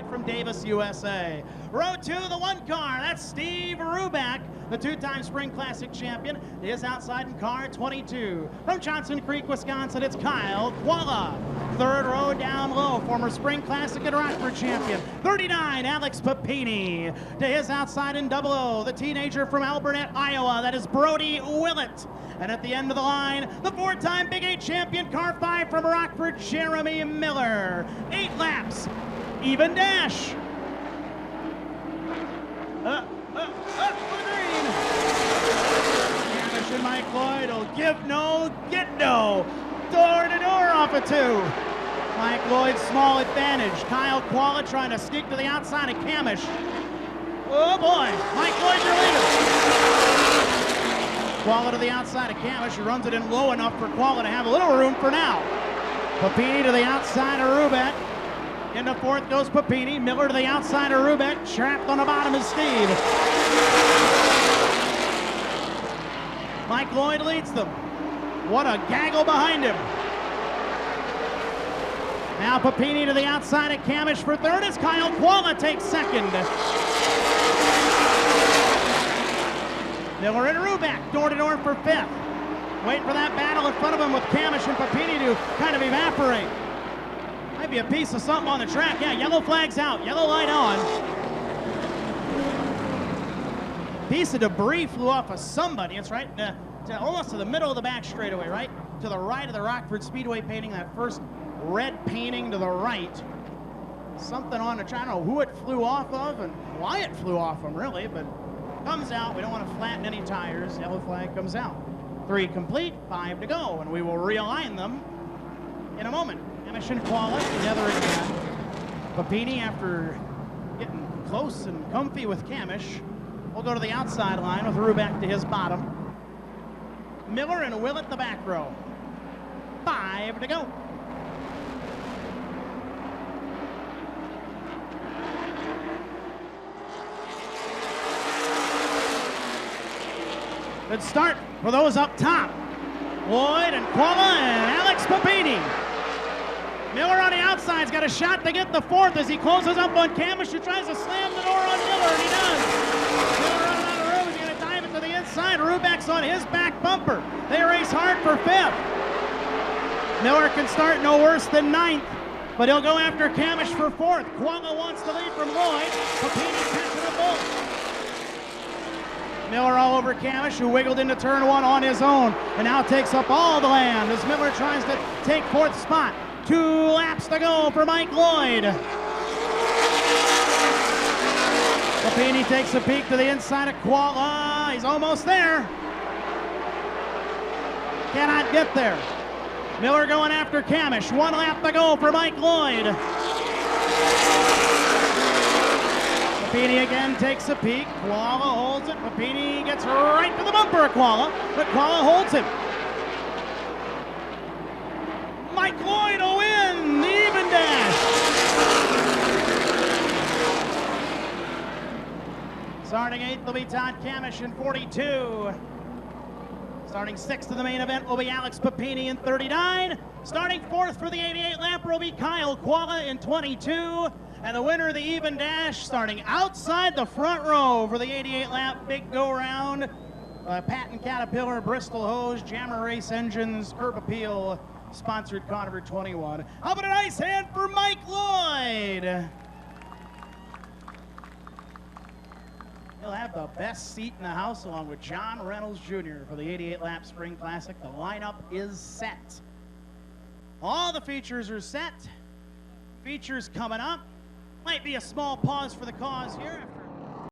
Lloyd from Davis, USA. Row 2, the one car, that's Steve Ruback, the two-time Spring Classic champion, is outside in car 22. From Johnson Creek, Wisconsin, it's Kyle Qualla. Third row down low, former Spring Classic and Rockford champion, 39, Alex Papini. To his outside in double O, the teenager from Alburnett, Iowa, that is Brody Willett. And at the end of the line, the four-time Big 8 champion, car 5 from Rockford, Jeremy Miller. 8 laps, even dash. Green. Hamish and Mike Lloyd will give no, get no. Door to door off of 2. Mike Lloyd's small advantage. Kyle Qualla trying to sneak to the outside of Camish. Oh boy, Mike Lloyd, your leader. Qualla to the outside of Camish, who runs it in low enough for Qualla to have a little room for now. Papini to the outside of Rubeck. Into fourth goes Papini. Miller to the outside of Rubeck. Trapped on the bottom is Steve. Mike Lloyd leads them. What a gaggle behind him. Now Papini to the outside of Camish for third as Kyle Qualla takes second. Miller and Ruback door to door for fifth. Wait for that battle in front of him with Camish and Papini to kind of evaporate. Might be a piece of something on the track. Yeah, yellow flag's out, yellow light on. Piece of debris flew off of somebody. It's right almost to the middle of the back straightaway, right? To the right of the Rockford Speedway painting, that first red painting to the right. Something on the track. I don't know who it flew off of and why it flew off them, really, but comes out. We don't want to flatten any tires. Yellow flag comes out. 3 complete, 5 to go, and we will realign them in a moment. Hamish and Qualla together again. Papini, after getting close and comfy with Camish, will go to the outside line with Ruback to his bottom. Miller and Willett the back row. 5 to go. Good start for those up top. Lloyd and Qualla and Alex Papini. Miller on the outside's got a shot to get the fourth as he closes up on Camish, who tries to slam the door on Miller, and he does. Miller running out of the road, he's going to dive it to the inside. Ruback's on his back bumper. They race hard for fifth. Miller can start no worse than ninth, but he'll go after Camish for fourth. Qualla wants the lead from Lloyd. Papini catching them both. Miller all over Camish, who wiggled into turn 1 on his own, and now takes up all the land as Miller tries to take fourth spot. 2 laps to go for Mike Lloyd. Papini takes a peek to the inside of Qualla. He's almost there. Cannot get there. Miller going after Camish. 1 lap to go for Mike Lloyd. Papini again takes a peek. Qualla holds it. Papini gets right to the bumper of Qualla, but Qualla holds him. Mike Lloyd will win the even dash. Starting 8th will be Todd Camish in 42. Starting 6th in the main event will be Alex Papini in 39. Starting 4th for the 88 lapper will be Kyle Qualla in 22. And the winner of the even dash, starting outside the front row for the 88 lap big go round, Patton Caterpillar, Bristol Hose, Jammer Race Engines, Curb Appeal, sponsored car number 21. How about a nice hand for Mike Lloyd? He'll have the best seat in the house along with John Reynolds Jr. for the 88 lap Spring Classic. The lineup is set. All the features are set. Features coming up. Might be a small pause for the cause here.